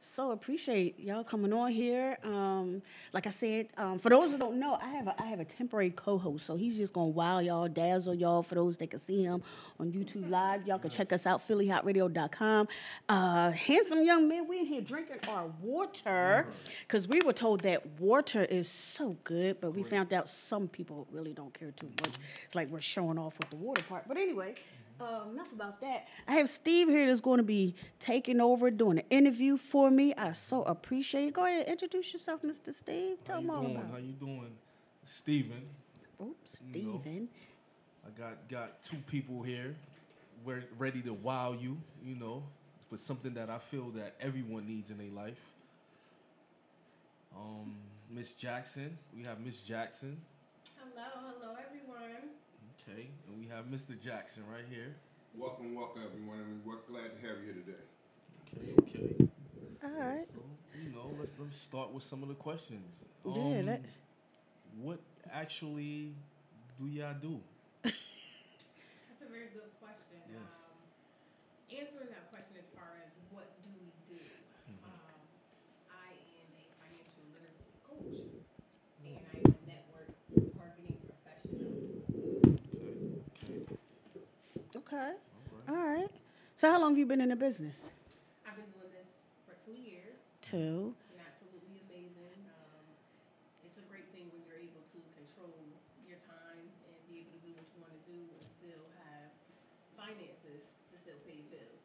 So appreciate y'all coming on here. Like I said, for those who don't know, I have a temporary co-host, so he's just gonna wow y'all, dazzle y'all. For those that can see him on YouTube Live, y'all can check us Yes. out, PhillyHotRadio.com. Handsome young man, we in here drinking our water Right. because we were told that water is so good, but we Great. found out some people really don't care too much. Mm-hmm. It's like we're showing off with the water part. But anyway. Mm-hmm. Enough about that. I have Steve here that's going to be taking over, doing an interview for me. I so appreciate it. Go ahead, introduce yourself, Mr. Steve. How Tell you them all doing? about How it. you doing, Steven? Oh, You know, Steven. I got two people here, ready to wow you. You know, for something that I feel that everyone needs in their life. Um, Miss Jackson. We have Miss Jackson. Hello, hello everyone. Okay, and we have Mr. Jackson right here. Welcome, welcome, everyone. We're glad to have you here today. Okay, okay. All right. So let's start with some of the questions. Yeah, that. What actually do y'all do? That's a very good question. Yes. Answering that question as far as what do we do, Mm-hmm. I am a financial literacy coach and I am a network marketing professional. Okay, okay, Okay. all All right. right. So, how long have you been in the business? I've been doing this for 2 years. Two. It's been absolutely amazing. It's a great thing when you're able to control your time and be able to do what you want to do and still have finances to still pay bills.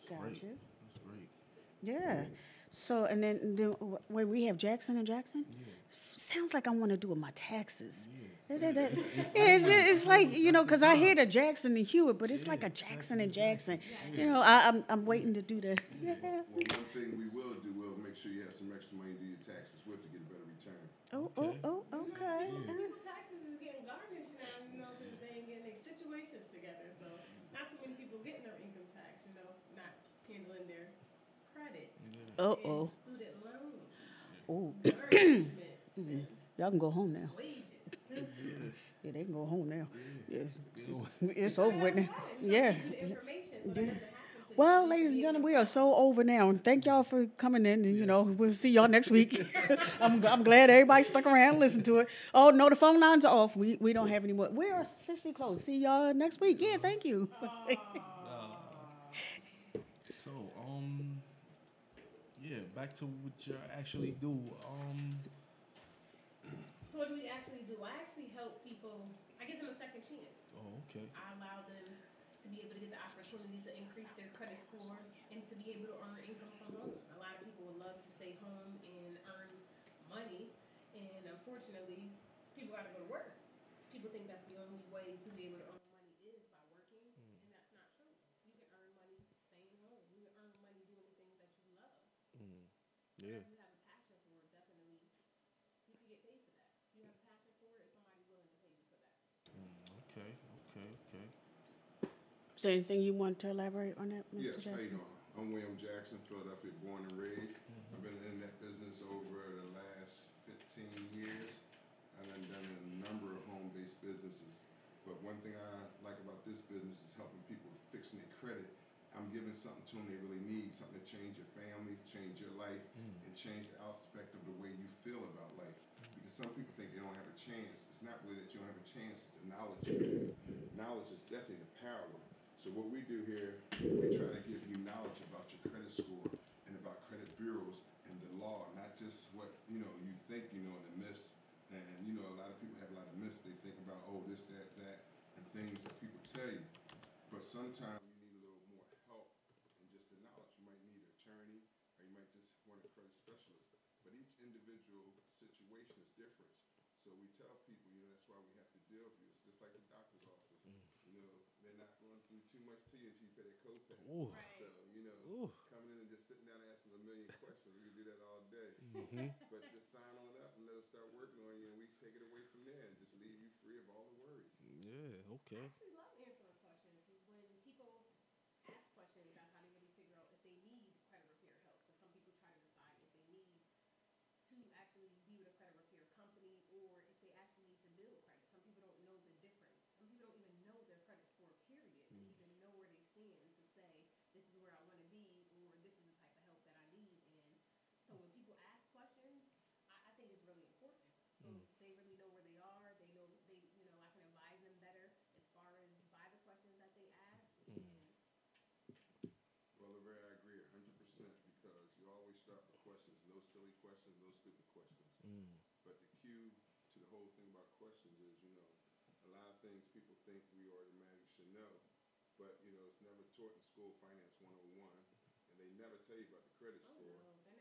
That's Got great. you. That's great. Yeah. So, and then wait, we have Jackson and Jackson. Yeah. Sounds like I want to do with my taxes. Yeah. Yeah, it's like That's because the I hear job. the Jackson and Hewitt, but it's Yeah, like a Jackson and Jackson. Jackson. Yes. You Yeah. know, I'm waiting to do the. Yeah. Well, one thing we will do, we'll make sure you have some extra money to do your taxes with to get a better return. Oh, Okay. okay. People, Yeah. people taxes is getting garnished now, because they ain't getting their situations together. So not too many people getting their income tax, not handling their credits Yeah. and Oh. student loans, Oh. garnishments, and Y'all can go home now. wages. Yeah. Yeah, they can go home now. Yeah. Yes, You know, it's Trying over to with help now. you out. We're trying Yeah. to give you the information so that Yeah. doesn't happen to you. So Well, you ladies can and be able gentlemen, to we are so over now. And thank y'all for coming in. And, Yes. we'll see y'all next week. I'm glad everybody stuck around and listened to it. Oh, no, the phone lines are off. We don't have any more. We are officially closed. See y'all next week. Yeah, thank you. uh, so yeah, back to what you actually do. So what do we actually do? I actually help people. I give them a second chance. Oh, okay. I allow them to be able to get the opportunity to increase their credit score and to be able to earn income from home. A lot of people would love to stay home and earn money, and unfortunately, people got to go to work. People think that's the only way to be able to earn money is by working, and that's not true. You can earn money staying home. You can earn money doing the things that you love. Mm. Yeah. Whatever you have a passion for, definitely you can get paid for that. If you have a passion for it, somebody's willing to pay you for that. Okay. Okay. Okay. Is there anything you want to elaborate on that, Mr. Yes, how you Jackson? doing? I'm William Jackson, Philadelphia, born and raised. Mm-hmm. I've been in that business over the last 15 years. And I've done a number of home-based businesses. But one thing I like about this business is helping people fixing their credit. I'm giving something to them they really need, something to change your family, change your life, and change the aspect of the way you feel about life. Because some people think they don't have a chance. It's not really that you don't have a chance, it's the knowledge you have. Knowledge is definitely the power. So what we do here is we try to give you knowledge about your credit score and about credit bureaus and the law, not just what you think you know in the myths. And a lot of people have a lot of myths. They think about this, that, and things that people tell you. But sometimes you need a little more help and just the knowledge. You might need an attorney, or you might just want a credit specialist. But each individual situation is different. So we tell people, that's why we have to deal with you. It's just like the doctor's office. They're not going through too much to you until you pay their copay. Ooh. So, Right. Ooh. coming in and just sitting down and asking a million questions, we can do that all day. Mm-hmm. But just sign on up and let us start working on you, and we take it away from there and just leave you free of all the worries. Yeah. I Okay. actually love answering questions. When people ask questions about how to really figure out if they need credit repair help, because some people try to decide if they need to actually be with a credit repair company or if they actually need to build credit. Some people don't know the difference. Some people don't even know their credit score, period, to even know where they stand to say, this is where I want to be or this is the type of help that I need. start with questions. No silly questions, no stupid questions. Mm. But the key to the whole thing about questions is, a lot of things people think we automatically should know, but it's never taught in school, Finance 101, and they never tell you about the credit Oh score. no,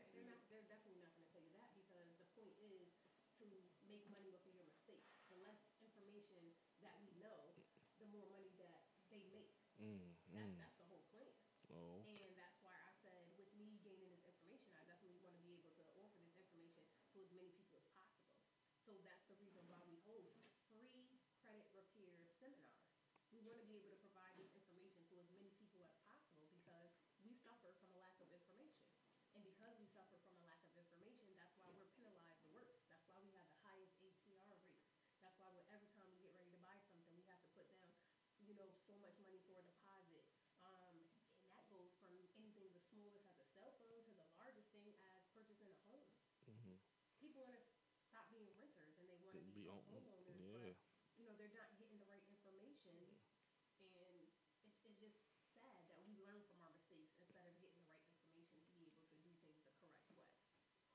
they're definitely not going to tell you that, because the point is to make money off of your mistakes. The less information that we know, the more money that they make. That's the whole plan. Oh. And that's why I said, with me gaining this information, I definitely want to be able to offer this information to as many people as possible. So that's the reason why we host free credit repair seminars. We want to be able to provide this information to as many people as possible, because we suffer from a lack of information. And because we suffer from a lack of information, that's why we're penalized the worst. That's why we have the highest APR rates. That's why every time we get ready to buy something, we have to put down, so much money for a deposit. And that goes from anything the smallest as a cell phone to the largest thing as purchasing a home. Mm-hmm. People want to stop being renters and they want to Be become on- homeowners, yeah. but they're not getting the right information, and it's just sad that we learn from our mistakes instead of getting the right information to be able to do things the correct way.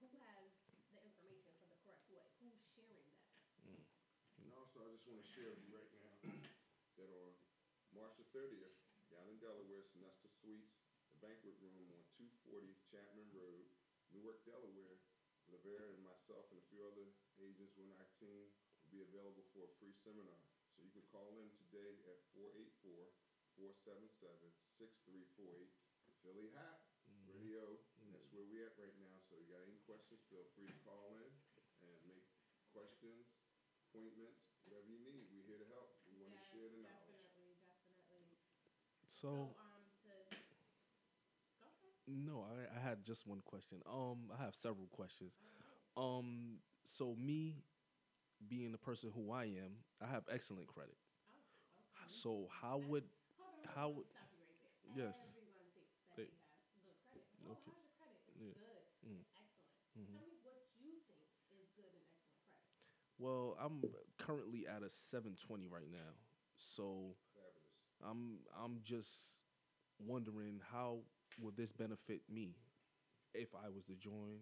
Who has the information for the correct way? Who's sharing that? And also, I just want to share with you right now that on March the 30th, down in Delaware, Sonesta Suites, the banquet room on 240 Chapman Road, Newark, Delaware, Lavera and myself and a few other agents on our team will be available for a free seminar. So you can call in today at 484-477-6348. Philly Hott Radio, and that's where we at right now. So you got any questions, feel free to call in and make questions, appointments, whatever you need. We're here to help. We want to share the knowledge. Definitely. So, Go ahead. no, I had just one question. I have several questions. So me being the person who I am, I have excellent credit. Oh, okay. So how would Hold on, let me stop you right there. Yes. Everyone thinks that They- they have good credit. Okay. How's your credit? It's Yeah. good. It's excellent. Tell me what you think is good and excellent credit. well, I'm currently at a 720 right now. So Fabulous. I'm just wondering, how would this benefit me if I was to join?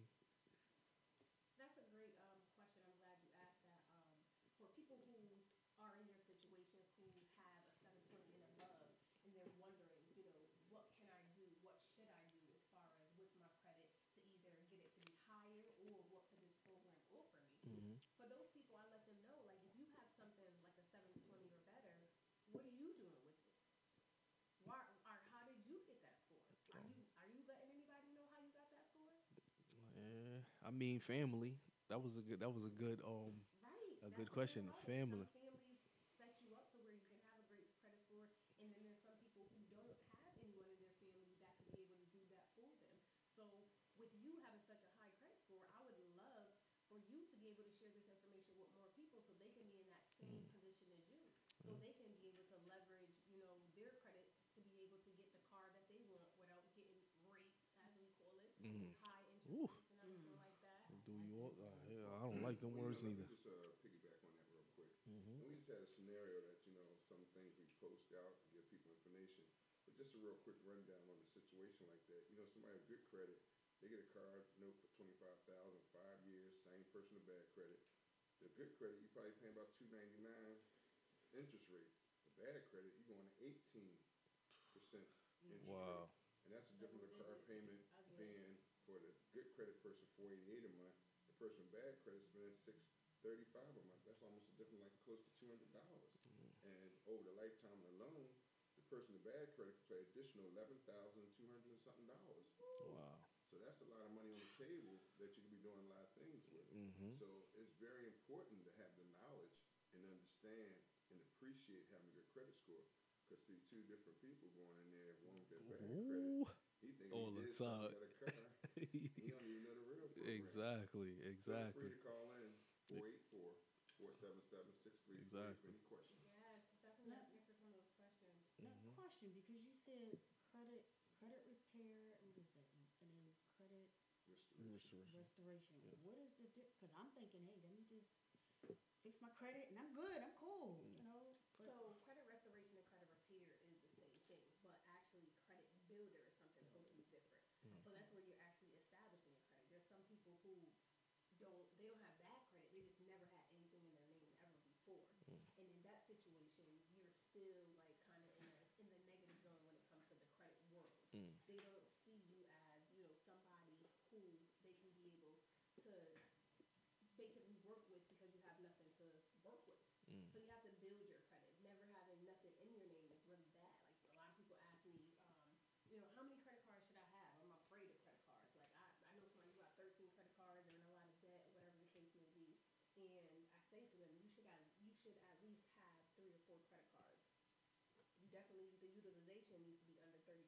That's a great question. I'm glad you asked that. For people who are in your situation, who have a 720 and above, and they're wondering, what can I do? What should I do as far as with my credit to either get it to be higher, or what could this program offer me? For those people, I let them know, like, if you have something like a 720 or better, what are you doing with it? How did you get that score? Are you letting anybody know how you got that score? I mean, family. That was a good. Right. A That's good what question. they love. Family. Some families set you up to where you can have a great credit score, and then there's some people who don't have anyone in their family that can be able to do that for them. So with you having such a high credit score, I would love for you to be able to share this information with more people so they can be in that same position as you. So they can be able to leverage, their credit to be able to get the car that they want without getting rates, as we call it, high interest Ooh. rates and everything like that. Do you all? Yeah, I don't like them words Let neither. me just piggyback on that real quick. And we just had a scenario that, some things we post out and give people information. But just a real quick rundown on a situation like that. Somebody with good credit, they get a car note for $25,000, 5 years, same person with bad credit. The good credit, you probably paying about $299 interest rate. The bad credit, you're going to 18% interest Wow. rate. And that's the difference of car payment being for the good credit person $488 a month. The person with bad credit spending $635 a month. That's almost a difference, like close to $200. And over the lifetime of the loan, the person with bad credit could pay additional $11,200 and something dollars. Wow. So that's a lot of money on the table that you can be doing a lot of things with. So it's very important to have the knowledge and understand and appreciate having a good credit score. Because see, two different people going in there, one with their bad credit, he thinks All he the did something, time. got a car. He don't even know the real program. Exactly. Feel free to call in 484-477-6348 for any questions. Yes, definitely answer some of those questions. Now, question, because you said credit repair, what is that? And then credit restoration. What is the because I'm thinking, hey, let me just fix my credit and I'm good, I'm cool, So credit restoration and credit repair is the same thing, but actually credit builder is something totally different. So that's where you're actually establishing a they don't have bad credit. They just never had anything in their name ever before. And in that situation, you're still like kind of in the negative zone when it comes to the credit world. They don't see you as, somebody who they can be able to basically work with because you have nothing to work with. So you have to build your credit. Never having nothing in your name is really bad. Like a lot of people ask me, how many credit cards should I have? I'm afraid of credit cards. Like I know somebody who got 13 credit cards and a lot of debt, whatever the case may be. And I say to them, you should at least have 3 or 4 credit cards. You definitely, the utilization needs to be under 30%,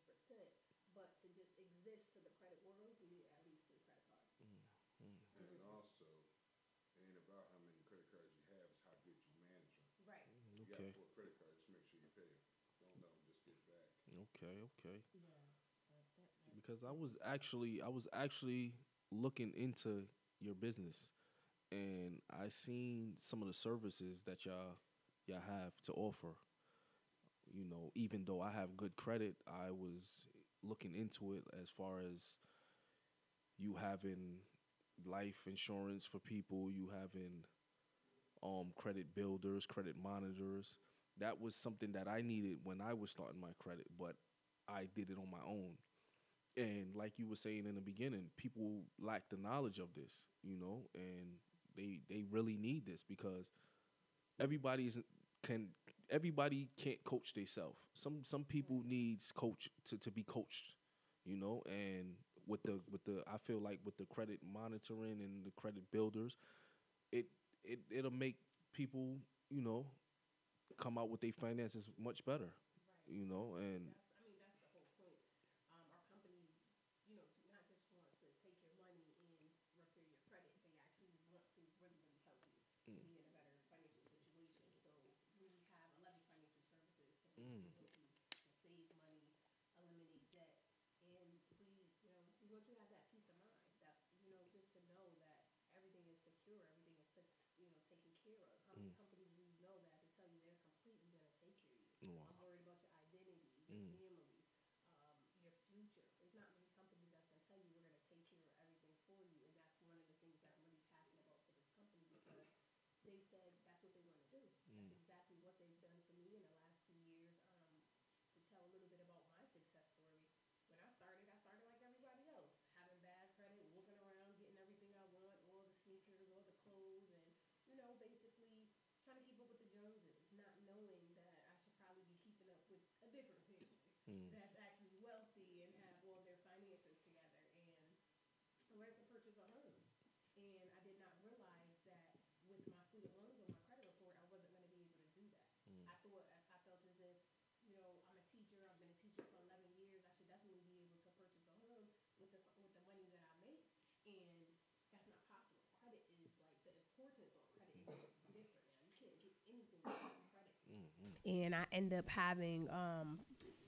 but to just exist to the credit world, you need at least 3 credit cards. And also, it ain't about how many credit cards you have, it's how good you manage them. Right. You Okay. got 4 credit cards, just make sure you pay them. Don't let them just get back. Okay. Yeah. Because I was actually looking into your business, and I seen some of the services that y'all have to offer. Even though I have good credit, I was looking into it as far as you having life insurance for people, you having credit builders, credit monitors. That was something that I needed when I was starting my credit, but I did it on my own. And like you were saying in the beginning, people lack the knowledge of this, and they really need this because everybody's can everybody can't coach themselves. Some people needs coach to be coached, and with the I feel like with the credit monitoring and the credit builders, it'll make people, come out with their finances much better, and That's the whole point. Our company, not just wants to take your money and repair your credit. They actually want to really, really help you to be in a better financial situation. So we have 11 financial services to basically help you to save money, eliminate debt, and we want you to have that peace of mind. That just to know that everything is secure, everything is taken care of. How many companies do you know that to tell you they're completely going to take care of you? Wow. I'm worried about your identity, your family, your future. There's not many companies that's going to tell you we're going to take care of everything for you, and that's one of the things that I'm really passionate about for this company because they said that's what they want to do. That's exactly what they've done for me in the last 2 years. To tell a little bit about my success story, when I started like everybody else, having bad credit, walking around, getting everything I want, all the sneakers, all the clothes, and basically trying to keep up with the Joneses, not knowing that I should probably be keeping up with a different family that's actually wealthy and have all their finances together. And I wanted to purchase a home, and I did not realize that with my student loans on my credit report, I wasn't going to be able to do that. I felt as if I'm a teacher. I've been a teacher for 11 years. I should definitely be able to purchase a home with the money that I make, and that's not possible. Credit is like the importance on credit is just different now. You can't get anything without credit. And I end up having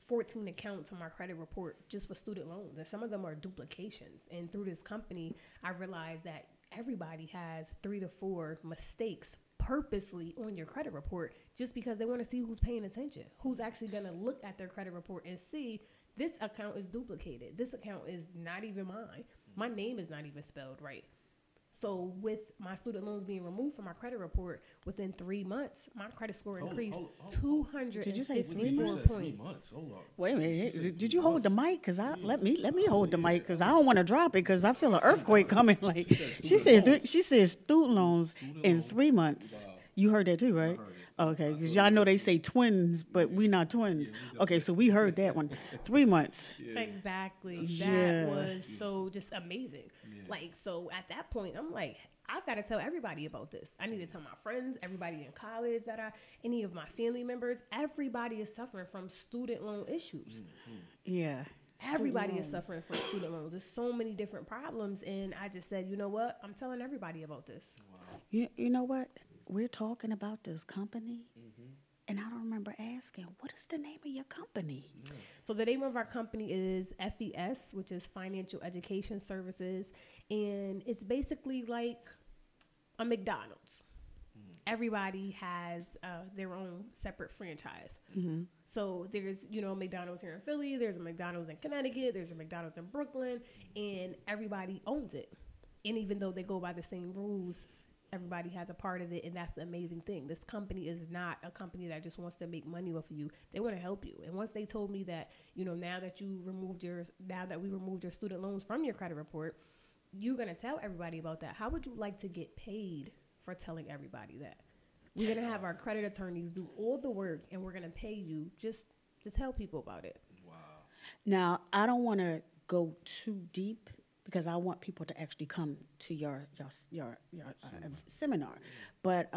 14 accounts on my credit report just for student loans, and some of them are duplications. And through this company, I realized that everybody has 3 to 4 mistakes purposely on your credit report just because they want to see who's paying attention, who's actually going to look at their credit report and see this account is duplicated. This account is not even mine. My name is not even spelled right. So with my student loans being removed from my credit report, within 3 months, my credit score increased 254 Did you say 3 points. 3 months. Hold on. Wait a minute. Did you 3 hold the months. mic? Cause let me hold the mic because I don't want to drop it because I feel an earthquake coming. Like she said student loans in 3 months. Wow. You heard that too, right? heard it. Okay, because y'all know they say twins, but we not twins. Okay, so we heard that one. 3 months. Exactly. Yeah. That was so just amazing. Yeah. Like, so at that point, I'm like, I've got to tell everybody about this. I need to tell my friends, everybody in college any of my family members, everybody is suffering from student loan issues. Yeah. Everybody is suffering from student loans. There's so many different problems. And I just said, you know what? I'm telling everybody about this. Wow. You know what? We're talking about this company, and I don't remember asking, what is the name of your company? So the name of our company is FES, which is Financial Education Services. And it's basically like a McDonald's. Everybody has their own separate franchise. So there's, McDonald's here in Philly. There's a McDonald's in Connecticut. There's a McDonald's in Brooklyn. And everybody owns it. And even though they go by the same rules, everybody has a part of it, and that's the amazing thing. This company is not a company that just wants to make money off of you. They want to help you. And once they told me that, now that we removed your student loans from your credit report, you're going to tell everybody about that. How would you like to get paid for telling everybody that? We're going to have our credit attorneys do all the work, and we're going to pay you just to tell people about it. Wow. Now, I don't want to go too deep because I want people to actually come to your seminar. But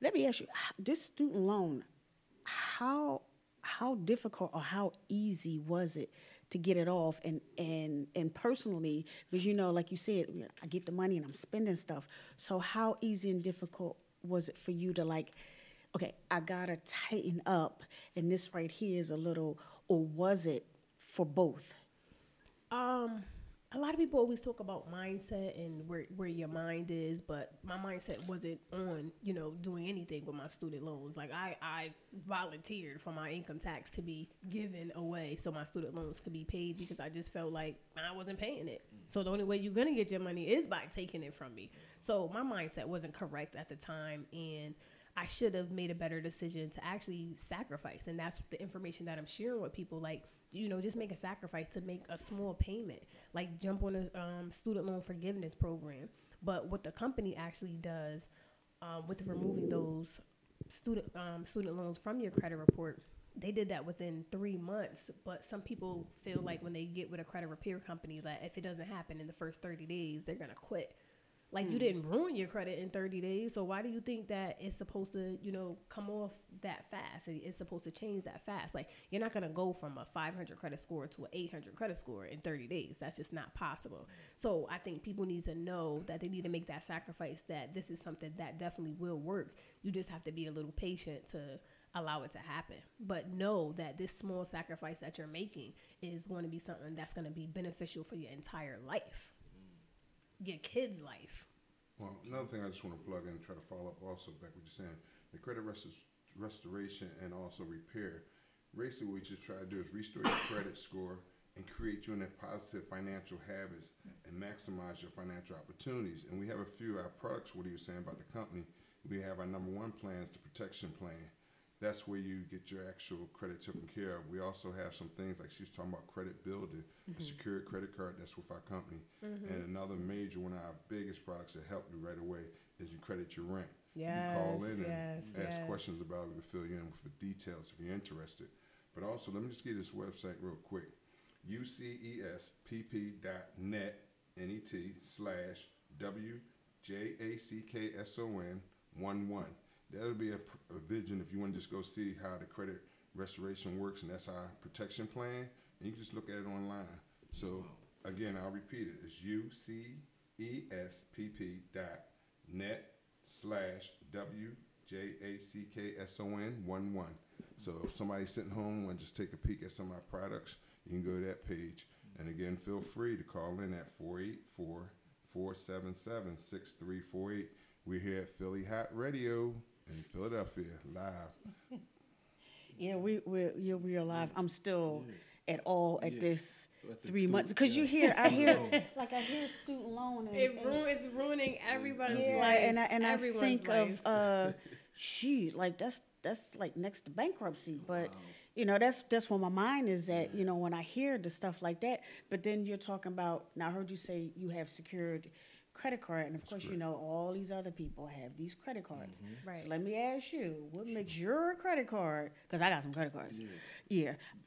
let me ask you, this student loan, how difficult or how easy was it to get it off? And personally, because like you said, I get the money and I'm spending stuff. So how easy and difficult was it for you to okay, I gotta tighten up, and this right here is a little, or was it for both? A lot of people always talk about mindset and where your mind is, but my mindset wasn't on, doing anything with my student loans. Like I volunteered for my income tax to be given away so my student loans could be paid, because I just felt like I wasn't paying it. So the only way you're going to get your money is by taking it from me. So my mindset wasn't correct at the time, and I should have made a better decision to actually sacrifice. And that's the information that I'm sharing with people. Like, just make a sacrifice to make a small payment, like jump on a student loan forgiveness program. But what the company actually does with removing those student loans from your credit report, they did that within 3 months. But some people feel like when they get with a credit repair company, that if it doesn't happen in the first 30 days, they're going to quit. Like, you didn't ruin your credit in 30 days, so why do you think that it's supposed to, come off that fast? It's supposed to change that fast. Like, you're not going to go from a 500 credit score to an 800 credit score in 30 days. That's just not possible. So I think people need to know that they need to make that sacrifice, that this is something that definitely will work. You just have to be a little patient to allow it to happen. But know that this small sacrifice that you're making is going to be something that's going to be beneficial for your entire life. Your kid's life. Well, another thing I just want to plug in and try to follow up also back what you're saying, the credit restoration and also repair. Basically, what you try to do is restore your credit score and create you in that positive financial habits and maximize your financial opportunities. And we have a few of our products. What are you saying about the company? We have our number one plan is the protection plan. That's where you get your actual credit taken care of. We also have some things like she's talking about credit building, a secured credit card that's with our company. And another major, one of our biggest products that help you right away is you credit your rent. Yes, you call in and ask questions about it. We can fill you in with the details if you're interested. But also, let me just give you this website real quick. ucespp.net, NET/WJACKSON11. That'll be a vision if you want to just go see how the credit restoration works, and that's our protection plan. And you can just look at it online. So again, I'll repeat it. It's ucespp.net/WJACKSON11. So if somebody's sitting home and just take a peek at some of our products, you can go to that page. And again, feel free to call in at 484-477-6348. We're here at Philly Hott Radio in Philadelphia, live. Yeah, we are live. I'm still at this 3 months, because I hear student loan. It's ruining everybody's life. And I think life. Of that's like next to bankruptcy. But that's where my mind is at. When I hear the stuff like that. But then you're talking about, now I heard you say you have secured credit card, and of course all these other people have these credit cards. Right. So let me ask you, what makes your credit card, because I got some credit cards,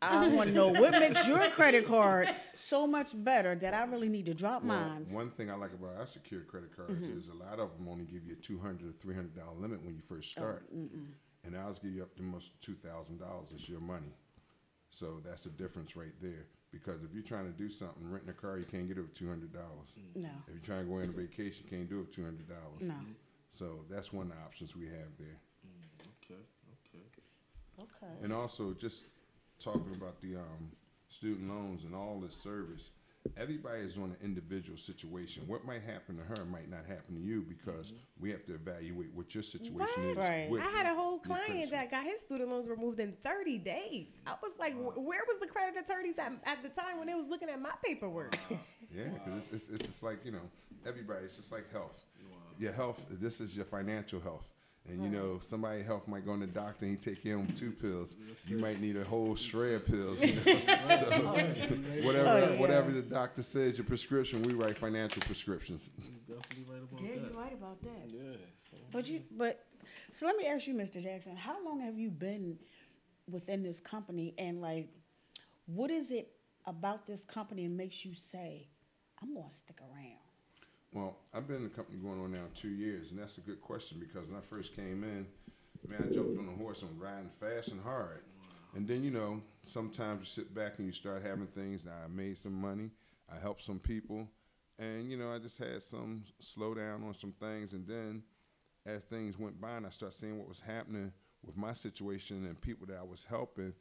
I want to know what makes your credit card so much better that I really need to drop mine. One thing I like about our secured credit cards is a lot of them only give you a $200 or $300 limit when you first start, and ours give you up to almost $2,000. It's your money, so that's the difference right there. Because if you're trying to do something, renting a car, you can't get it with $200. No. If you're trying to go on a vacation, you can't do it with $200. No. So that's one of the options we have there. Okay. And also, just talking about the student loans and all this service, everybody is on an individual situation. What might happen to her might not happen to you, because we have to evaluate what your situation is. Right. With I had a whole client person. that got his student loans removed in 30 days. I was like, where was the credit attorneys at the time when they was looking at my paperwork? Yeah, because it's just like, everybody. It's just like health. Wow. Your health, this is your financial health. And, you know, somebody's health might go in the doctor and he take care of them 2 pills. You might need a whole tray of pills. You know? So whatever the doctor says, your prescription, we write financial prescriptions. You're definitely right about that. Yeah, you're right about that. Yeah. So let me ask you, Mr. Jackson, how long have you been within this company, and like, what is it about this company that makes you say, I'm gonna stick around? Well, I've been in the company going on now 2 years, and that's a good question because when I first came in, man, I jumped on a horse and riding fast and hard. And then, you know, sometimes you sit back and you start having things. Now, I made some money, I helped some people, and, you know, I just had some slowdown on some things. And then as things went by and I started seeing what was happening with my situation and people that I was helping,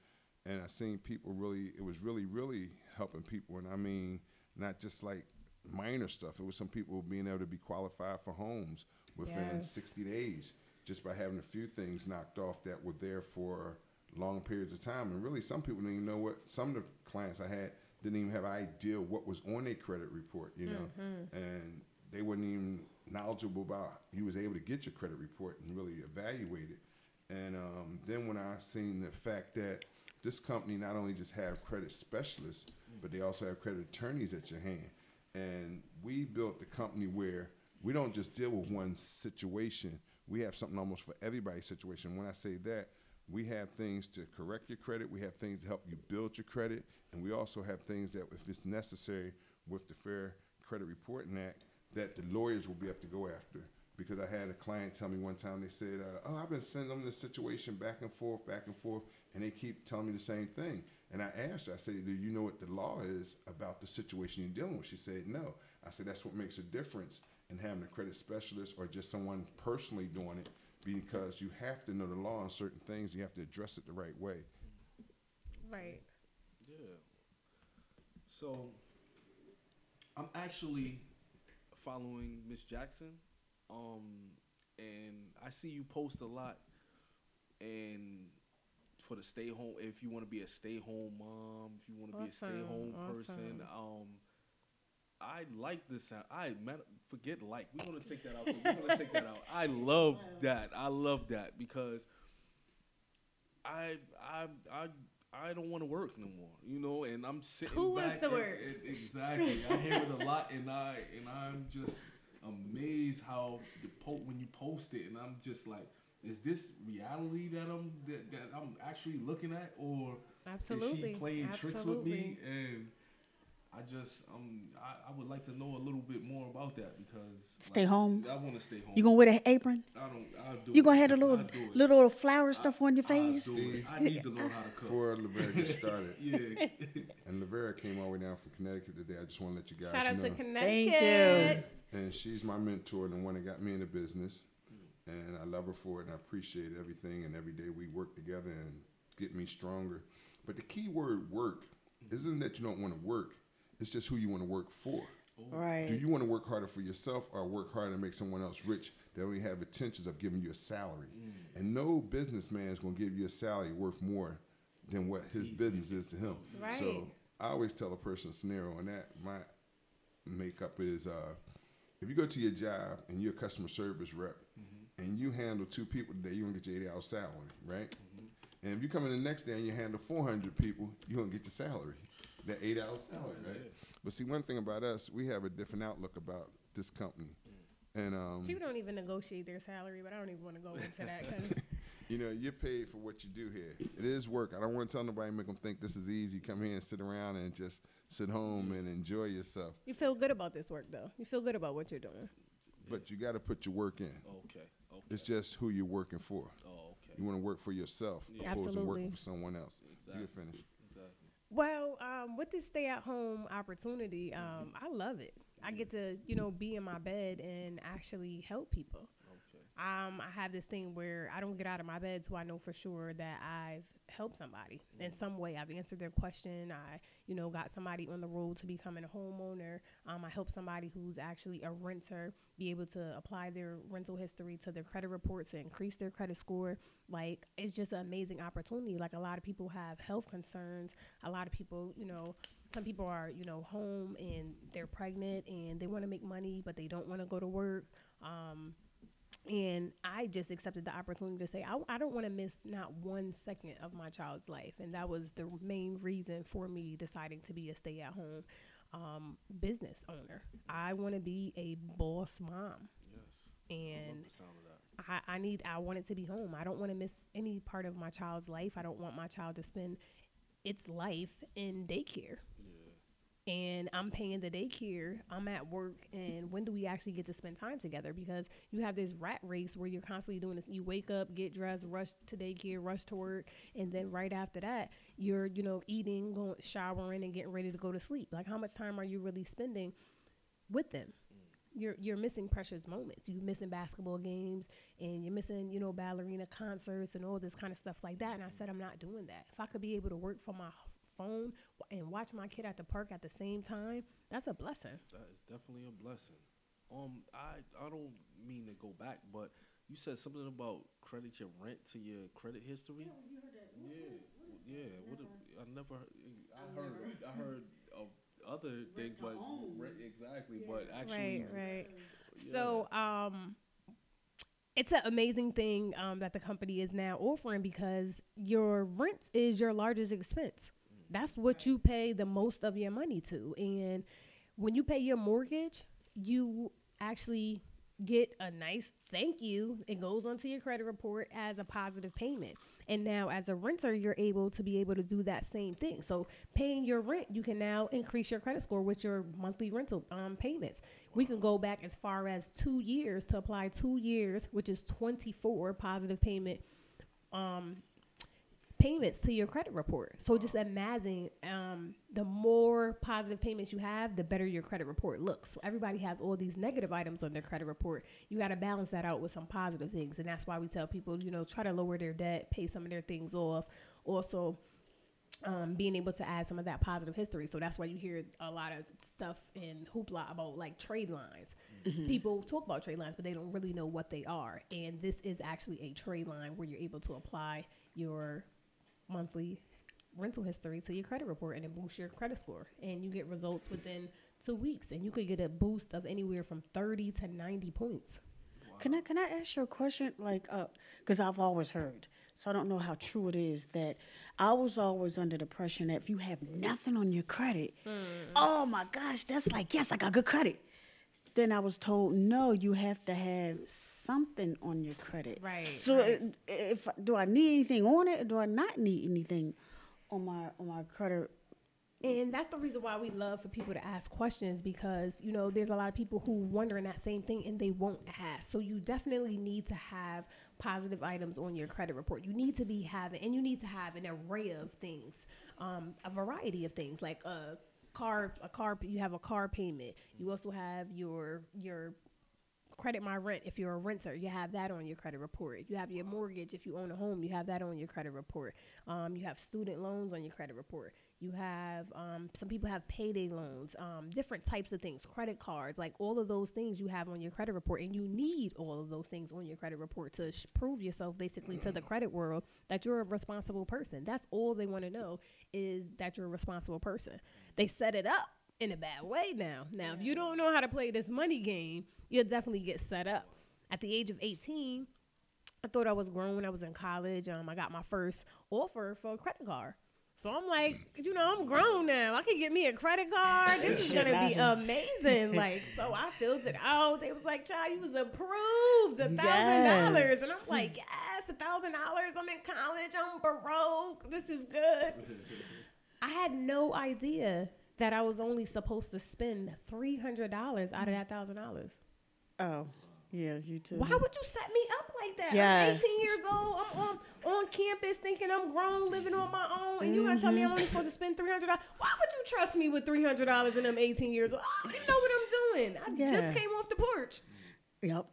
and I seen people really, it was really, really helping people. And I mean, not just like minor stuff. It was some people being able to be qualified for homes within 60 days just by having a few things knocked off that were there for long periods of time. And really, some people didn't even know what, some of the clients I had didn't even have an idea what was on their credit report, you know, and they weren't even knowledgeable about, you was able to get your credit report and really evaluate it. And then when I seen the fact that this company not only just have credit specialists, but they also have credit attorneys at your hand. And we built the company where we don't just deal with one situation. We have something almost for everybody's situation. When I say that, we have things to correct your credit. We have things to help you build your credit. And we also have things that, if it's necessary with the Fair Credit Reporting Act, that the lawyers will be able to go after. Because I had a client tell me one time, they said, oh, I've been sending them this situation back and forth, and they keep telling me the same thing. And I asked her, I said, do you know what the law is about the situation you're dealing with? She said, no. I said, that's what makes a difference in having a credit specialist or just someone personally doing it, because you have to know the law on certain things. You have to address it the right way. Right. Yeah. So I'm actually following Miss Jackson, and I see you post a lot, and for the stay home, if you want to be a stay home mom, if you want to be a stay home person, I like this. Forget like. We're gonna take that out. We're gonna take that out. I love that. I love that because I don't want to work no more. You know, and I'm sitting Who back. wants to work? Exactly. I hear it a lot, and I'm just amazed how when you post it, and I'm just like, is this reality that I'm actually looking at, or is she playing tricks with me? And I would like to know a little bit more about that because Stay home. I want to stay home. You gonna wear the apron? I'll do You it. gonna have the little flower stuff on your face? I'll do it. I need to learn how to cook. Before Lavera gets started, Yeah. and Lavera came all the way down from Connecticut today. I just want to let you guys Shout out know. to Connecticut. Thank you. And she's my mentor and the one that got me in the business. And I love her for it, and I appreciate everything. And every day we work together and get me stronger. But the key word work isn't that you don't want to work. It's just who you want to work for. Right. Do you want to work harder for yourself or work harder to make someone else rich that only have intentions of giving you a salary? And no businessman is going to give you a salary worth more than what his business is to him. Right. So I always tell a person a scenario on that. My makeup is if you go to your job and you're a customer service rep and you handle 2 people today, you're going to get your 8-hour salary, right? And if you come in the next day and you handle 400 people, you're going to get your salary, that 8-hour salary, right? But see, one thing about us, we have a different outlook about this company. And People don't even negotiate their salary, but I don't even want to go into that because you know, you're paid for what you do here. It is work. I don't want to tell nobody, make them think this is easy. You come here and sit around and just sit home and enjoy yourself. you feel good about this work, though. You feel good about what you're doing. But you got to put your work in. Okay. It's just who you're working for. Oh, okay. You want to work for yourself Yeah. opposed to Absolutely. working for someone else. Exactly. You're finished. Exactly. Well, with this stay-at-home opportunity, I love it. I get to, be in my bed and actually help people. Okay. I have this thing where I don't get out of my bed till I know for sure that I've helped somebody in some way. I've answered their question. I, got somebody on the road to becoming a homeowner. I help somebody who's actually a renter be able to apply their rental history to their credit report to increase their credit score. Like, it's just an amazing opportunity. Like, a lot of people have health concerns. A lot of people, some people are, home and they're pregnant and they want to make money, but they don't want to go to work. And I just accepted the opportunity to say, I don't want to miss not 1 second of my child's life. And that was the main reason for me deciding to be a stay-at-home business owner. I want to be a boss mom. Yes. And I love the sound of that. I want it to be home. I don't want to miss any part of my child's life. I don't want my child to spend its life in daycare. And I'm paying the daycare, I'm at work, and when do we actually get to spend time together? Because you have this rat race where you're constantly doing this. You wake up, get dressed, rush to daycare, rush to work, and then right after that, you're, eating, going, showering, and getting ready to go to sleep. Like, how much time are you really spending with them? You're missing precious moments. You're missing basketball games, and you're missing, ballerina concerts and all this kind of stuff like that. And I said, I'm not doing that. If I could be able to work from my phone and watch my kid at the park at the same time, that's a blessing. That is definitely a blessing. I don't mean to go back, but you said something about credit your rent to your credit history. Yeah, you heard that. I heard of other things, but exactly. Yeah. But actually, right. Yeah. So, it's an amazing thing that the company is now offering, because your rent is your largest expense. That's what you pay the most of your money to. And when you pay your mortgage, you actually get a nice thank you. It goes onto your credit report as a positive payment. And now as a renter, you're able to do that same thing. So paying your rent, you can now increase your credit score with your monthly rental payments. We can go back as far as 2 years to apply 2 years, which is 24 positive payments to your credit report. So just imagine the more positive payments you have, the better your credit report looks. So everybody has all these negative items on their credit report. You got to balance that out with some positive things. And that's why we tell people, try to lower their debt, pay some of their things off. Also, being able to add some of that positive history. So that's why you hear a lot of stuff in hoopla about like trade lines. Mm-hmm. People talk about trade lines, but they don't really know what they are. And this is actually a trade line where you're able to apply your monthly rental history to your credit report, and it boosts your credit score, and you get results within 2 weeks, and you could get a boost of anywhere from 30 to 90 points. Wow. Can I ask you a question? Like, because I've always heard, so I don't know how true it is, that I was always under the impression that if you have nothing on your credit, oh my gosh, that's like, yes, I got good credit. Then I was told, no, you have to have something on your credit. Right. So if do I need anything on it, or do I not need anything on my credit? And that's the reason why we love for people to ask questions, because, there's a lot of people who wondering that same thing and they won't ask. So you definitely need to have positive items on your credit report. You need to have an array of things, a variety of things, like you have a car payment. You also have your credit my rent. If you're a renter, you have that on your credit report. You have your mortgage. If you own a home, you have that on your credit report. You have student loans on your credit report. You have some people have payday loans, different types of things, credit cards, like all of those things you have on your credit report, and you need all of those things on your credit report to prove yourself basically to the credit world that you're a responsible person. That's all they want to know, is that you're a responsible person. They set it up in a bad way now. Now, if you don't know how to play this money game, you'll definitely get set up. At the age of 18, I thought I was grown. I was in college. I got my first offer for a credit card. So I'm like, I'm grown now. I can get me a credit card. This is going to be amazing. So I filled it out. They was like, child, you was approved, $1,000. Yes. And I'm like, yes, $1,000. I'm in college. I'm broke. This is good. I had no idea that I was only supposed to spend $300 out of that $1,000. Oh, yeah, you too. Why would you set me up like that? Yes. I'm 18 years old. I'm on campus thinking I'm grown, living on my own, and you gonna tell me I'm only supposed to spend $300? Why would you trust me with $300 and I'm 18 years old? I don't know what I'm doing. I just came off the porch. Yep.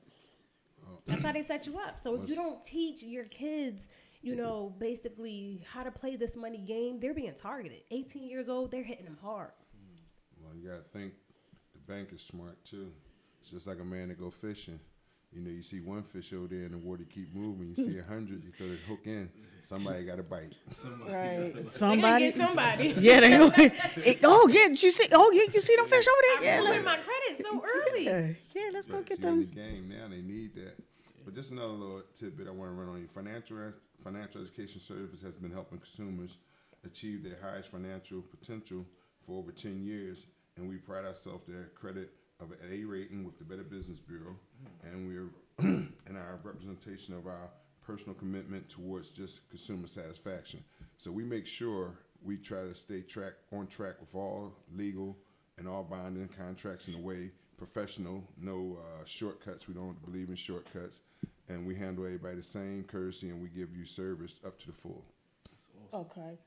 That's how they set you up. So if you don't teach your kids, basically how to play this money game, they're being targeted. 18 years old, they're hitting them hard. Well, you got to think the bank is smart, too. It's just like a man that go fishing. You know, you see one fish over there in the water keep moving. You see 100, you throw the hook in. Somebody got a bite. Right. They gonna Somebody. get somebody. Yeah, they oh yeah, did you see? Oh yeah, you see them fish over there? I'm Yeah, moving my credit so early. yeah. Let's go But get you're in the them. game now. They need that. But just another little tidbit I want to run on you. Financial education service has been helping consumers achieve their highest financial potential for over 10 years, and we pride ourselves their credit of an A rating with the Better Business Bureau, and we're in our representation of our personal commitment towards just consumer satisfaction. So we make sure we try to stay on track with all legal and all binding contracts in a way professional, no shortcuts. We don't believe in shortcuts, and we handle everybody the same courtesy, and we give you service up to the full. Okay.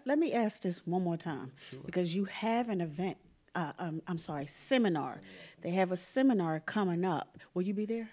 Let me ask this one more time, because you have an event. I'm sorry, seminar. They have a seminar coming up. Will you be there?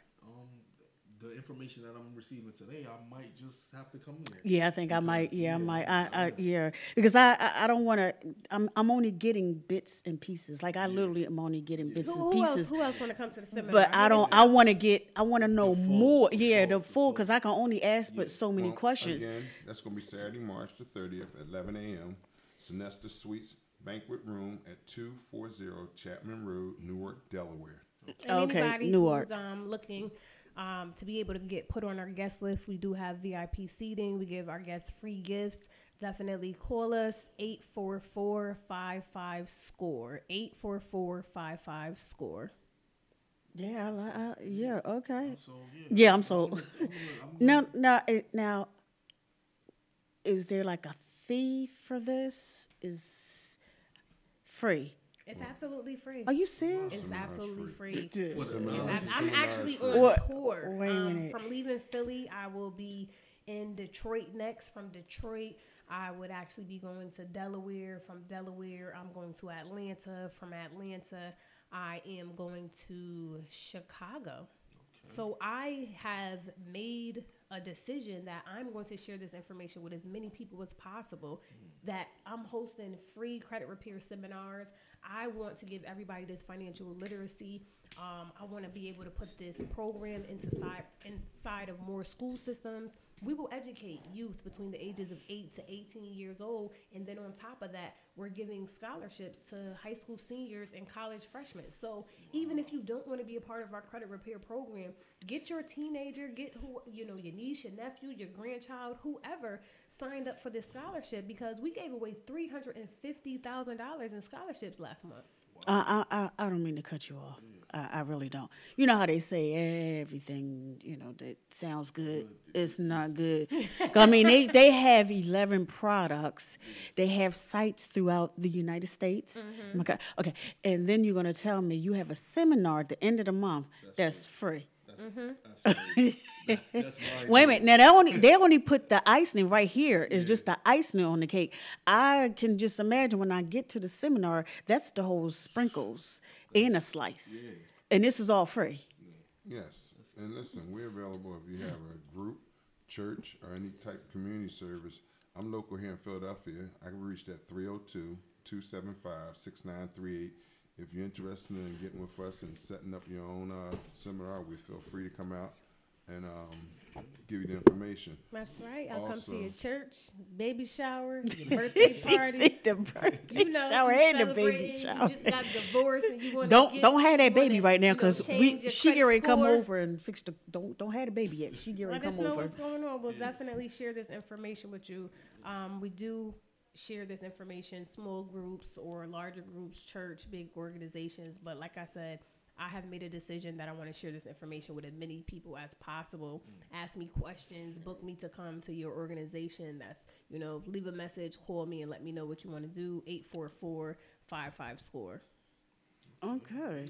The information that I'm receiving today, I might just have to come here. Yeah, I think I might. Yeah, I might. Yeah, because I don't want to. I'm only getting bits and pieces. Like I literally am only getting bits and Who else? pieces. Who else want to come to the seminar? But I don't. I want to get. I want to know full, more. the Yeah, full, the full. the Because I can only ask but so many Well, questions. Again, that's going to be Saturday, March the 30th at 11 a.m. Sinesta Suites Banquet Room at 240 Chapman Road, Newark, Delaware. And Okay, anybody Newark. who's looking to be able to get put on our guest list, we do have VIP seating. We give our guests free gifts. Definitely call us 844-55-SCORE. 844-55-SCORE. Yeah. Yeah. Okay. So Yeah, I'm so. I'm Now, is there like a fee for this? Is free? It's absolutely free. Are you serious? It's absolutely free. Seminar- I'm actually seminars on What? tour. Wait a minute. From leaving Philly, I will be in Detroit next. From Detroit, I would actually be going to Delaware. From Delaware, I'm going to Atlanta. From Atlanta, I am going to Chicago. So I have made a decision that I'm going to share this information with as many people as possible, that I'm hosting free credit repair seminars. I want to give everybody this financial literacy. I want to be able to put this program inside of more school systems. We will educate youth between the ages of 8 to 18 years old. And then on top of that, we're giving scholarships to high school seniors and college freshmen. So even if you don't want to be a part of our credit repair program, get your teenager, get your niece, your nephew, your grandchild, whoever signed up for this scholarship, because we gave away $350,000 in scholarships last month. I don't mean to cut you off. I really don't. You know how they say everything, that sounds good, it's not good. 'Cause, I mean, they have 11 products. They have sites throughout the United States. Okay. And then you're going to tell me you have a seminar at the end of the month that's free. That's my Wait a minute. Now they only put the icing right here. It's just the icing on the cake. I can just imagine when I get to the seminar, that's the whole sprinkles and a slice, and this is all free. Yes, and listen, we're available if you have a group, church, or any type of community service. I'm local here in Philadelphia. I can reach at 302-275-6938. If you're interested in getting with us and setting up your own seminar, we feel free to come out and give you the information. That's right. I'll come Also- to your church, baby shower, birthday She party. said the birthday shower if and you the baby celebrating, shower. You just got divorced and you want Don't have that baby right now, because change your she get credit ready to come score. over and fix the. Don't have the baby yet. She get ready Let to us come know over. what's going on. We'll definitely share this information with you. We do share this information, small groups or larger groups, church, big organizations. But like I said, I have made a decision that I want to share this information with as many people as possible. Ask me questions, book me to come to your organization. That's, leave a message, call me, and let me know what you want to do. 844-55-SCORE. Okay.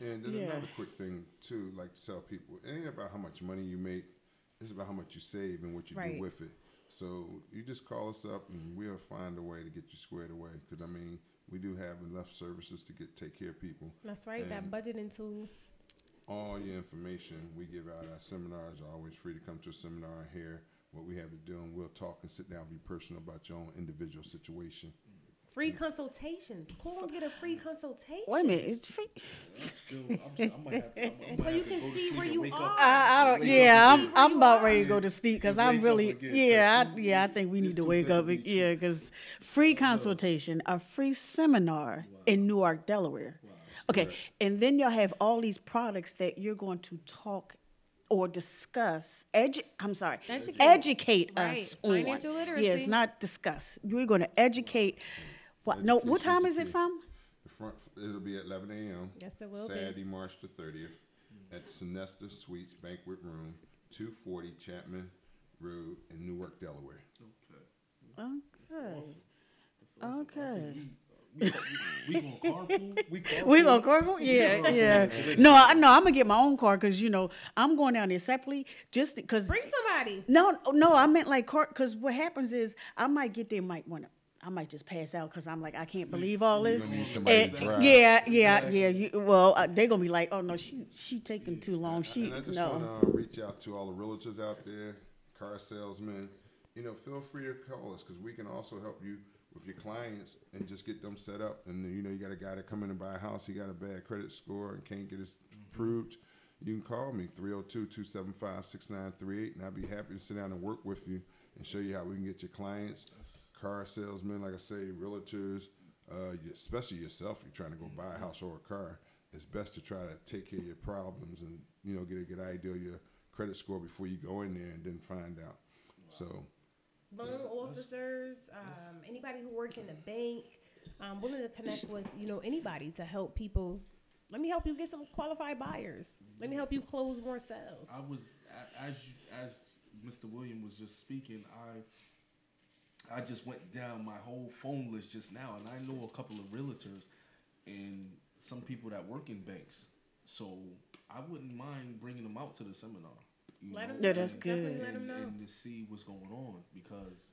And there's Yeah. another quick thing too, like to tell people, it ain't about how much money you make, it's about how much you save and what you Right. do with it. So you just call us up and we'll find a way to get you squared away. Because we do have enough services to take care of people. That's right. That And budgeting tool. all your information we give out. Our seminars are always free to come to a seminar and hear what we have to do, and we'll talk and sit down and be personal about your own individual situation. Free consultations. Go and get a free consultation. Wait a minute, it's free. So you can see where you are. I don't. Yeah, I'm about ready to go to sleep because I'm wake up really. again, Yeah, I think we need to wake up. Yeah, because free consultation, a free seminar in Newark, Delaware. Okay, and then you'll have all these products that you're going to talk or discuss. Educate us on. Financial literacy. Yeah, it's not discuss. You're going to educate. What? No. What time is it from? It'll be at 11 a.m. Yes, it will Saturday, March the 30th, at Sonesta Suites Banquet Room, 240 Chapman Road in Newark, Delaware. Okay. We gonna carpool? We gonna carpool? Yeah. No, I'm gonna get my own car because I'm going down there separately just because. Bring somebody. No, I meant like car because what happens is I might get there, I might just pass out because I'm like I can't believe all this. You're gonna need somebody to drive. Yeah. They're gonna be like, oh no, she taking too long. And I just want to reach out to all the realtors out there, car salesmen. Feel free to call us because we can also help you with your clients and just get them set up. And you got a guy that come in and buy a house, he got a bad credit score and can't get it approved. You can call me 302-275-6938, and I'll be happy to sit down and work with you and show you how we can get your clients, car salesmen, like I say, realtors, especially yourself. You're trying to go buy a house or a car. It's best to try to take care of your problems and get a good idea of your credit score before you go in there and then find out. So. Loan officers, anybody who work in the bank, willing to connect with anybody to help people. Let me help you get some qualified buyers. Let me help you close more sales. I was as Mr. William was just speaking, I just went down my whole phone list just now, and I know a couple of realtors and some people that work in banks. So I wouldn't mind bringing them out to the seminar. Yeah, that's good. Let them know. And to see what's going on, because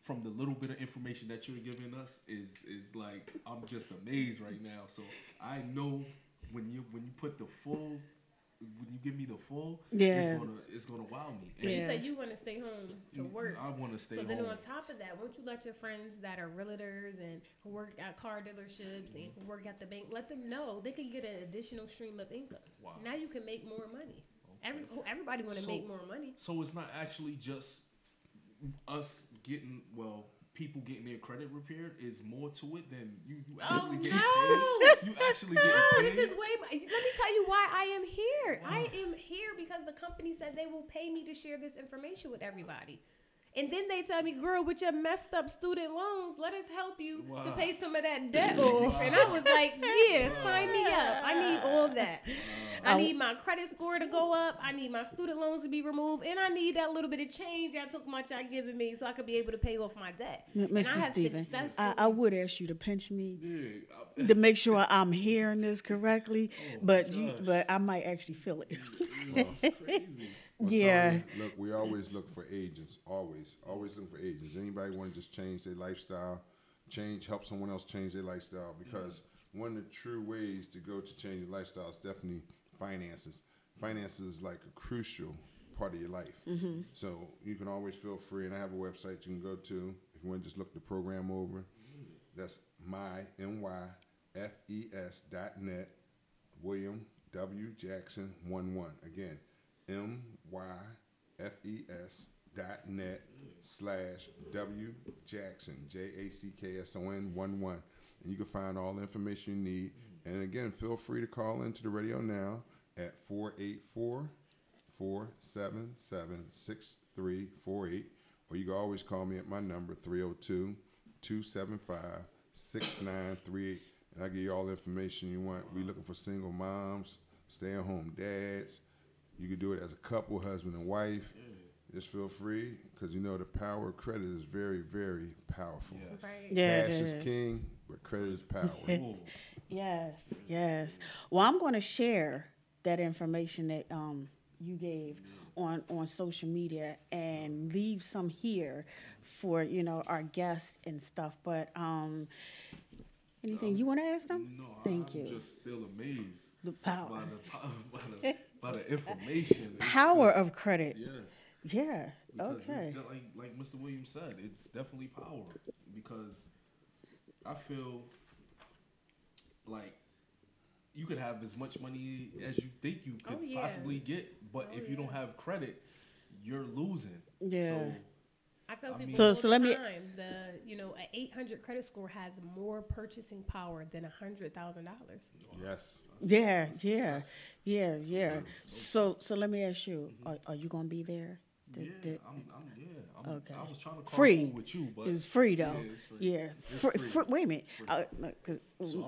from the little bit of information that you're giving us is like I'm just amazed right now. So I know when you put the full, when you give me the full, it's gonna wow me. So you said you want to stay home to work. I want to stay home. So then on top of that, won't you let your friends that are realtors and who work at car dealerships and who work at the bank, let them know they can get an additional stream of income. Wow. Now you can make more money. Everybody want to make more money. So it's not actually just us people getting their credit repaired. Is more to it than you actually getting paid. You actually getting paid. This is way. Let me tell you why I am here. Wow. I am here because the company said they will pay me to share this information with everybody. And then they tell me, girl, with your messed up student loans, let us help you to pay some of that debt off. And I was like, yeah, sign me up. I need all that. I need my credit score to go up. I need my student loans to be removed. And I need that little bit of change y'all took much y'all giving me so I could be able to pay off my debt. Mr. Stephen, I would ask you to pinch me to make sure I'm hearing this correctly, but I might actually feel it. That's crazy. Yeah. Look, we always look for agents. Always looking for agents. Anybody want to just change their lifestyle, help someone else change their lifestyle? Because one of the true ways to go to change your lifestyle is definitely finances. Finances is like a crucial part of your life. Mm-hmm. So you can always feel free, and I have a website you can go to if you want to just look the program over. That's myfes.net. William W. Jackson 11. Again, myfes.net/W Jackson, JACKSON 11. And you can find all the information you need. And again, feel free to call into the radio now at 484-477-6348. Or you can always call me at my number, 302-275-6938. And I'll give you all the information you want. We're looking for single moms, stay-at-home dads. You can do it as a couple, husband and wife. Just feel free, because the power of credit is very, very powerful. Yes. Right. Yeah, Cash is king, but credit is power. Yes. Well, I'm going to share that information that you gave on social media and leave some here for our guests and stuff. But anything you want to ask them? No, Thank you. I'm just still amazed. The power. By the information. Power of credit. Yes. Yeah. Because Okay. it's like Mr. Williams said, it's definitely power. Because I feel like you could have as much money as you think you could possibly get, but if you don't have credit, you're losing. Yeah. So, I tell people So- all so the let me- time, an 800 credit score has more purchasing power than $100,000. Yes. Yeah. So let me ask you, are you gonna be there? Okay. I was trying to call Free with you, but it's free though. Yeah, it's free. Yeah, It's free. free. Wait a minute. So I'm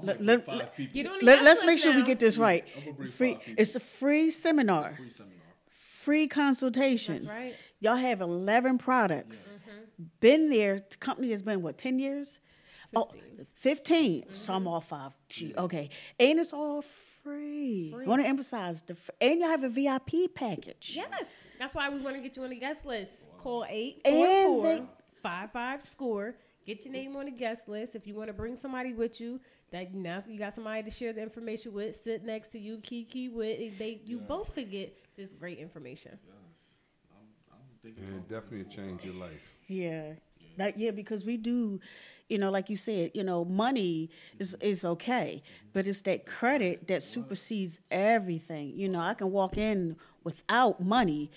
Let- gonna let- bring 5 people. Get on the Let's guest make list sure we now. get this right. I'm gonna bring Free. 5 people. It's a free seminar, Free seminar. free consultation. That's right. Y'all have 11 products. Been there. The company has been what, 10 years? 15. Oh, 15. So I'm all 5. Gee, okay. And it's all free. I want to emphasize and y'all have a VIP package. Yes. That's why we want to get you on the guest list. Call And 844-55-SCORE. Get your name on the guest list. If you want to bring somebody with you, that now you got somebody to share the information with, sit next to you, kiki with, you both could get this great information. I'm thinking And it about definitely changed your life. Yeah. Because we do, like you said, money is okay, but it's that credit that supersedes everything. I can walk in without money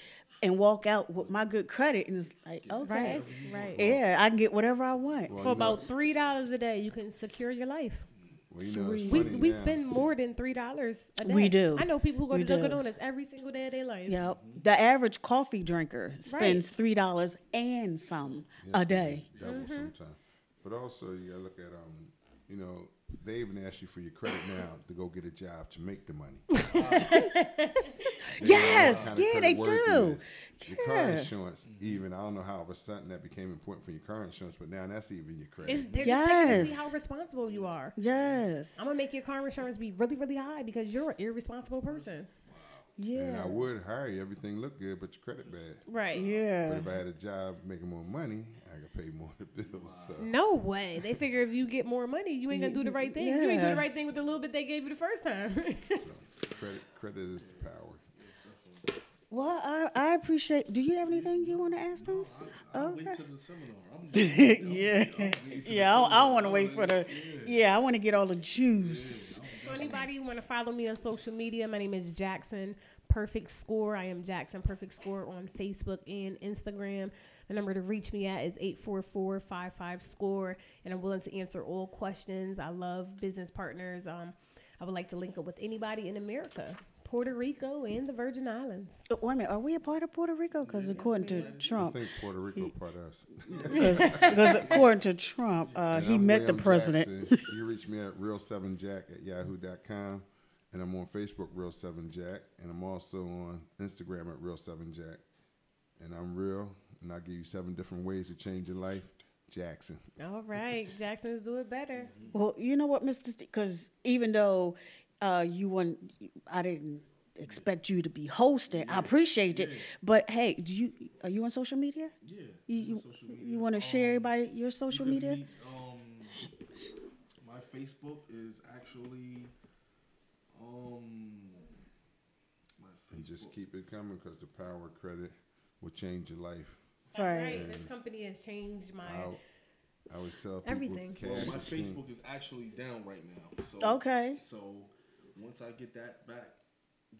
and walk out with my good credit, and it's like, okay. Right. Yeah, I can get whatever I want. Well, For about $3 a day, you can secure your life. Well, it's funny We now. spend more than $3 a day. We do. I know people who go We to Dunkin' do. Donuts every single day of their life. Yeah, the average coffee drinker spends $3 and some a day. Double sometimes. But also, you gotta look at they even ask you for your credit now to go get a job to make the money. Yes, yeah, they do. Your car insurance, even I don't know how it was something that became important for your car insurance, but now that's even your credit. They're just checking to see Yes. how responsible you are. Yes. I'm gonna make your car insurance be really, really high because you're an irresponsible person. And I Yeah. would hire you, everything looked good, but your credit bad. Right. But Yeah. if I had a job making more money, I could pay more of the bills. So. No way. They figure if you get more money, you ain't gonna do the right thing. You ain't do Yeah. the right thing with the little bit they gave you the first time. So credit is the power. Well, I appreciate. Do you have anything you want to ask them? I'll wait Okay. till the seminar. Yeah, I want to wait for the. Yeah, I want to get all the juice. So anybody who want to follow me on social media, my name is Jackson Perfect Score. I am Jackson Perfect Score on Facebook and Instagram. The number to reach me at is 844-55-SCORE, and I'm willing to answer all questions. I love business partners. I would like to link up with anybody in America, Puerto Rico, and the Virgin Islands. Wait a minute, are we a part of Puerto Rico? Because according to I Trump, think Puerto Rico part of us. because according to Trump, And he I'm met the William president. Jackson. You reach me at real7jack@yahoo.com, and I'm on Facebook real7jack, and I'm also on Instagram at real7jack. And I'm real, and I'll give you 7 different ways to change your life. Jackson. All right, Jackson's do it better. Well, you know what, Mr. Because even though I didn't expect you to be hosting. I appreciate it, but hey, are you on social media? Yeah. You want to share everybody your social You could media? My Facebook is actually And just keep it coming because the power of credit will change your life. That's Right. right. This company has changed my. I always tell people Everything. cash Well, my is king. Facebook is actually down right now. So Okay. So once I get that back,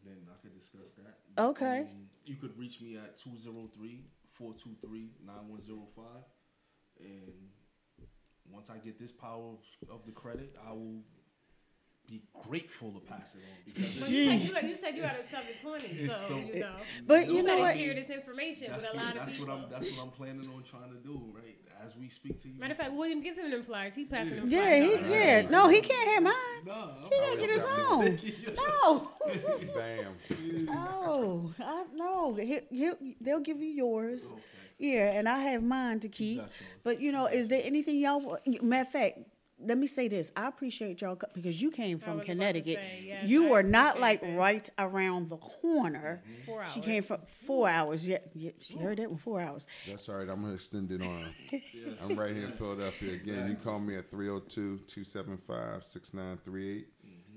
then I could discuss that. Okay. You could reach me at 203-423-9105, and once I get this power of the credit, I will be grateful to pass it on because Well, you said you had a 720, It's so so- you know. But you You know better what? share this information with a lot of people. That's what I'm planning on trying to do, right? As we speak to you. Matter of fact, William, give him them flyers. He passing them Yeah, flyers. No, he can't have mine. No, He gotta get his own. No. Bam. Oh, no. They'll give you yours. Yeah, and I have mine to keep. got yours. But is there anything y'all? Matter of fact, let me say this. I appreciate y'all because you came from was about to Connecticut. say, yes, You I were not appreciate like that. right around the corner. 4 She hours. came from 4 hours. Yeah, she heard that one 4 hours. That's all right. I'm going to extend it on. I'm right here in Philadelphia. Again, you call me at 302-275-6938.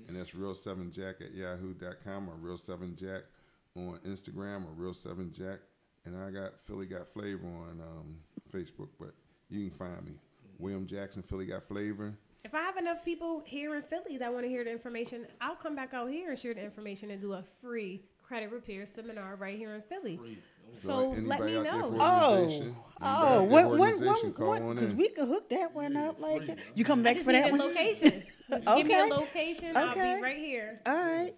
And that's real7jack@yahoo.com or real7jack on Instagram or real7jack. And I got Philly Got Flavor on Facebook, but you can find me. William Jackson, Philly Got Flavor. If I have enough people here in Philly that want to hear the information, I'll come back out here and share the information and do a free credit repair seminar right here in Philly. Free. So let me know. Because we could hook that one up. Like, you come back Just for need that a one? location. Just give me a Okay. location. I'll Okay. be right here. All right.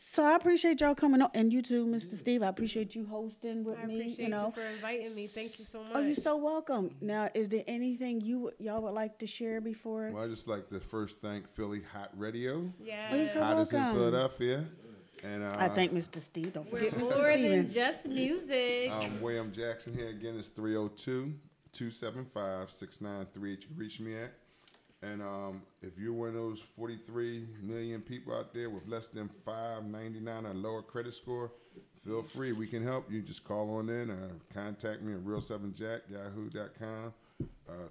So I appreciate y'all coming on, and you too, Mr. Steve. I appreciate you hosting with I me. appreciate you for inviting me. Thank you so much. Oh, you're so welcome. Now, is there anything y'all would like to share before? Well, I just like to first thank Philly Hot Radio. Yeah. Oh, you're so Hot is in welcome. Philadelphia. And I thank Mr. Steve. Don't We're forget Mr. more Steven. than just music. William Jackson here again. It's 302-275-6938. You can reach me at. And if you're one of those 43 million people out there with less than $599 or lower credit score, feel free. We can help you. Just call on in. Contact me at real7jack@yahoo.com.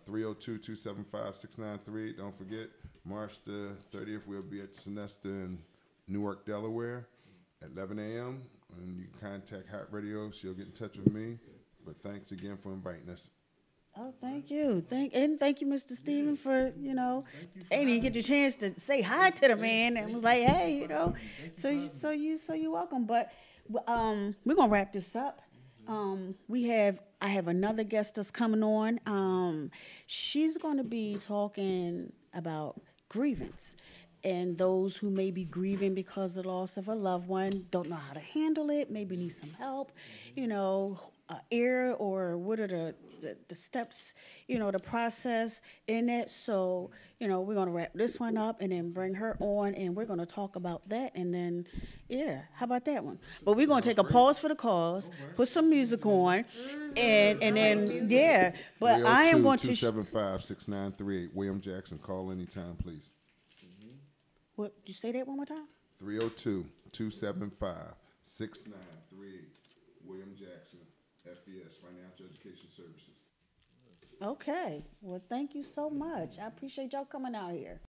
302-275-6938. Don't forget, March the 30th, we'll be at Sonesta in Newark, Delaware at 11 a.m. And you can contact Hot Radio. She'll get in touch with me. But thanks again for inviting us. Oh, thank you. Thank you, Mr. Steven, for, and you get the chance to say hi to the man and was like, hey, so you welcome. But we're gonna wrap this up. I have another guest that's coming on. She's gonna be talking about grievance. And those who may be grieving because of the loss of a loved one, don't know how to handle it, maybe need some help, or what are the steps, the process in it. So, we're going to wrap this one up and then bring her on, and we're going to talk about that. And then, how about that one? But we're going to take a pause for the cause, put some music on, and then, But I am going to... 302-275-6938. William Jackson, call anytime, please. What, did you say that one more time? 302-275-6938. William Jackson, FES, Financial Education Services. Okay. Well, thank you so much. I appreciate y'all coming out here.